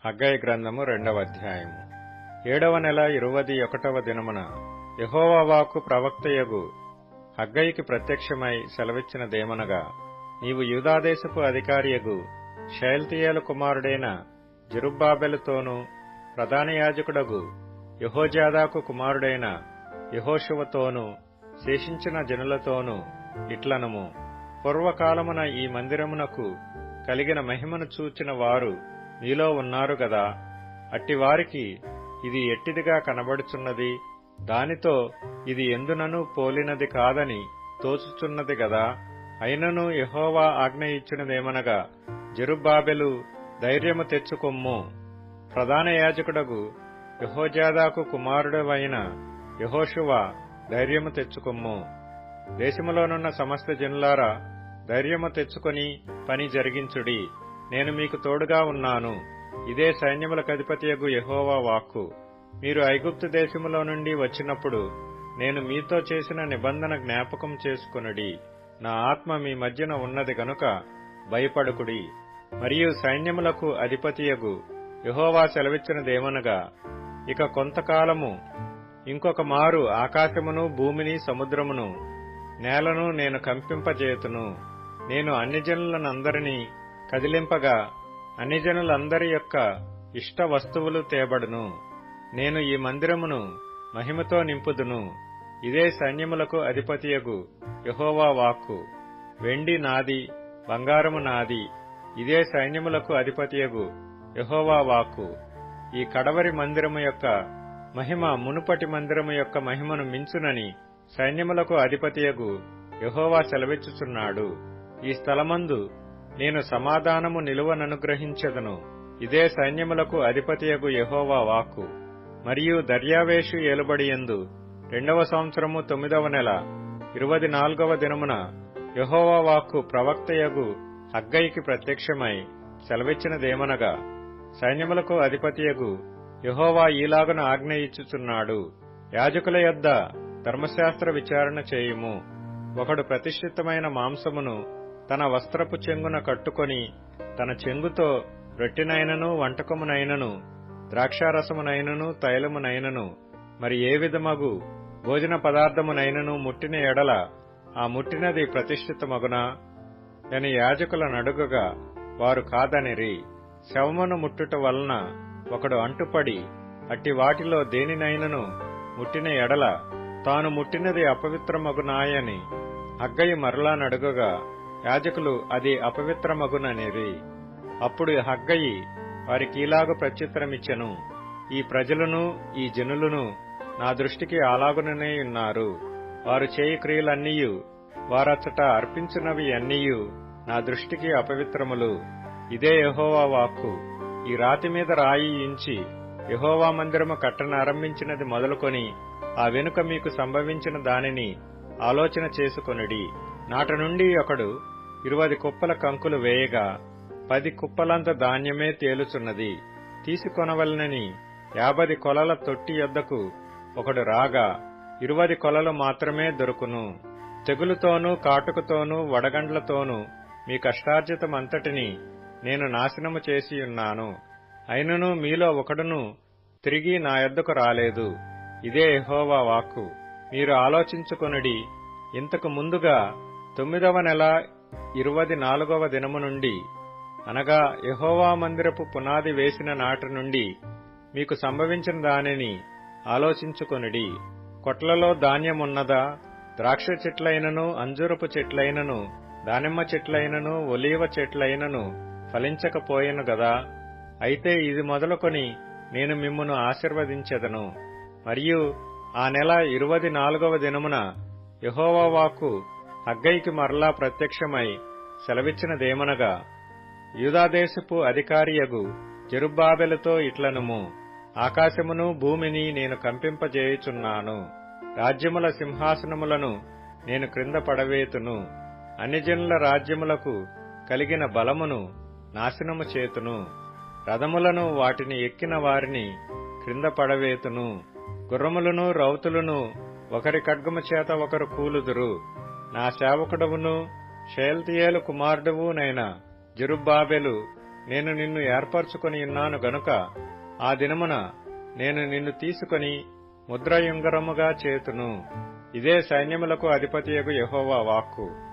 హగ్గయి గ్రంథము 2వ అధ్యాయము 7వ నెల 21వ దినమున యెహోవా వాక్కు ప్రవక్తయగు హగ్గయికి ప్రత్యక్షమై సెలవిచ్చినదేమనగా, నీవు యూదాదేశపు అధికారియగు షయల్తీయేలు కుమారుడైన జెరుబ్బాబెలుతోనూ ప్రధాన యాజకుడగు యెహోజాదాకు కుమారుడైన యెహోషువతోనూ శేషించిన జనులతోనూ ఇట్లనుము. పూర్వకాలమున ఈ మందిరమునకు కలిగిన మహిమను చూచిన వారు మీలో ఉన్నారు గదా. అట్టివారికి ఇది ఎట్టిదిగా కనబడుచున్నది, దానితో ఇది ఎందునను పోలినది కాదని తోచుచున్నది గదా. అయినను యెహోవా ఆజ్ఞ ఇచ్చినదేమనగా, జెరుబ్బాబెలు ధైర్యము తెచ్చుకొమ్ము, ప్రధాన యాజకుడగు యెహోజాదాకు కుమారుడవైన యెహోషువ ధైర్యము తెచ్చుకొమ్ము. దేశములోనున్న సమస్త జనులారా ధైర్యము తెచ్చుకొని పని జరిగించుడి, నేను మీకు తోడుగా ఉన్నాను. ఇదే సైన్యములకధిపతియగు యెహోవా వాక్కు. మీరు ఐగుప్తు దేశములో నుండి వచ్చినప్పుడు నేను మీతో చేసిన నిబంధన జ్ఞాపకం చేసుకొనుడి. నా ఆత్మ మీ మధ్యన ఉన్నది గనుక భయపడుకుడి. మరియు సైన్యములకు అధిపతియగు యెహోవా సెలవిచ్చినదేమనగా, ఇక కొంతకాలము ఇంకొక మారు ఆకాశమును భూమిని సముద్రమును నేలను నేను కంపింపజేతును. నేను అన్ని జనులనందరినీ కదిలింపగా అన్ని జనులందరి యొక్క ఇష్ట వస్తువులు తేబడును. నేను ఈ మందిరమును మహిమతో నింపుదును. ఇదే సైన్యములకు అధిపతియగు యెహోవా వాక్కు. వెండి నాది, బంగారము నాది. ఇదే సైన్యములకు అధిపతియగు యెహోవా వాక్కు. ఈ కడవరి మందిరము యొక్క మహిమ మునుపటి మందిరము యొక్క మహిమను మించునని సైన్యములకు అధిపతియగు యెహోవా సెలవిచ్చుచున్నాడు. ఈ స్థలమందు నేను సమాధానము నిలువననుగ్రహించెదను. ఇదే సైన్యములకు అధిపతియగు యెహోవా వాక్కు. మరియు దర్యావేషు ఏలుబడియందు 2వ సంవత్సరము 9వ నెల 24వ దినమున యెహోవా వాక్కు ప్రవక్తయగు హగ్గయికి ప్రత్యక్షమై సెలవిచ్చినదేమనగా, సైన్యములకు అధిపతియగు యెహోవా ఈలాగున ఆజ్ఞ ఇచ్చుచున్నాడు. యాజకుల యొద్ద ధర్మశాస్త్ర విచారణ చేయుము. ఒకడు ప్రతిష్ఠితమైన మాంసమును తన వస్త్రపు చెంగున కట్టుకొని తన చెంగుతో రొట్టెనైనను వంటకమునైనను ద్రాక్షారసమునైనను తైలమునైనను మరి ఏ విధమగు భోజన పదార్థమునైనను ముట్టిన ఎడల ఆ ముట్టినది ప్రతిష్ఠితమగునా అని యాజకుల నడుగగా వారు కాదనిరి. శవమును ముట్టుట వలన ఒకడు అంటుపడి అట్టి వాటిలో దేనినైనను ముట్టిన ఎడల తాను ముట్టినది అపవిత్రమగునాయని హగ్గయి మరలా నడుగగా యాజకులు అది అపవిత్రమగుననిరి. అప్పుడు హగ్గయి వారికి ఇలాగు ప్రత్యుత్తరమిచ్చెను, ఈ ప్రజలను ఈ జనులను నా దృష్టికి అలాగుననే ఉన్నారు. వారు చేయి క్రియలన్నీయు వారచ్చట అర్పించినవి అన్నీయు నా దృష్టికి అపవిత్రములు. ఇదే యెహోవా వాక్కు. ఈ రాతి మీద రాయి ఉంచి యెహోవా మందిరము కట్టనారంభించినది మొదలుకొని ఆ వెనుక మీకు సంభవించిన దానిని ఆలోచన చేసుకొనుడి. నాట నుండి ఒకడు 20 కుప్పల కంకులు వేయగా 10 కుప్పలంత ధాన్యమే తేలుచున్నది. తీసుకొనవలనని 50 కొలల తొట్టి యొద్దకు ఒకడు రాగా 20 కొలలు మాత్రమే దొరుకును. తెగులుతోనూ కాటుకతోనూ వడగండ్లతోనూ మీ కష్టార్జితమంతటిని నేను నాశనము చేసియున్నాను. అయినను మీలో ఒకడును తిరిగి నా యొద్దకు రాలేదు. ఇదే యెహోవా వాక్కు. మీరు ఆలోచించుకొనుడి. ఇంతకు ముందుగా 9వ నెల 24వ దినము నుండి, అనగా యెహోవా మందిరపు పునాది వేసిన నాటి నుండి మీకు సంభవించిన దానిని ఆలోచించుకొనుడి. కొట్లలో ధాన్యమున్నదా? ద్రాక్ష చెట్లైనను అంజూరపు చెట్లైనను దానిమ్మ చెట్లైనను ఒలీవ చెట్లైనను ఫలించకపోయెను గదా. అయితే ఇది మొదలుకొని నేను మిమ్మును ఆశీర్వదించెదను. మరియు ఆ నెల 24వ దినమున యెహోవా వాక్కు హగ్గయికి మరలా ప్రత్యక్షమై సెలవిచ్చినదేమనగా, యూదాదేశపు అధికారియగు జెరుబ్బాబెలుతో ఇట్లనుము. ఆకాశమును భూమిని నేను కంపింపజేయుచున్నాను. రాజ్యముల సింహాసనములను నేను క్రింద పడవేతును. అన్ని జనుల రాజ్యములకు కలిగిన బలమును నాశనము చేతును. రథములను వాటిని ఎక్కిన వారిని క్రింద పడవేతును. గుర్రములను రౌతులను ఒకరి ఖడ్గము చేత ఒకరు కూలుదురు. నా సేవకుడవును షయల్తీయేలు కుమారుడవునైన జెరుబ్బాబెలు నేను నిన్ను ఏర్పరచుకొని ఉన్నాను గనుక ఆ దినమున నేను నిన్ను తీసుకొని ముద్రయుంగరముగా చేతును. ఇదే సైన్యములకు అధిపతియగు యెహోవా వాక్కు.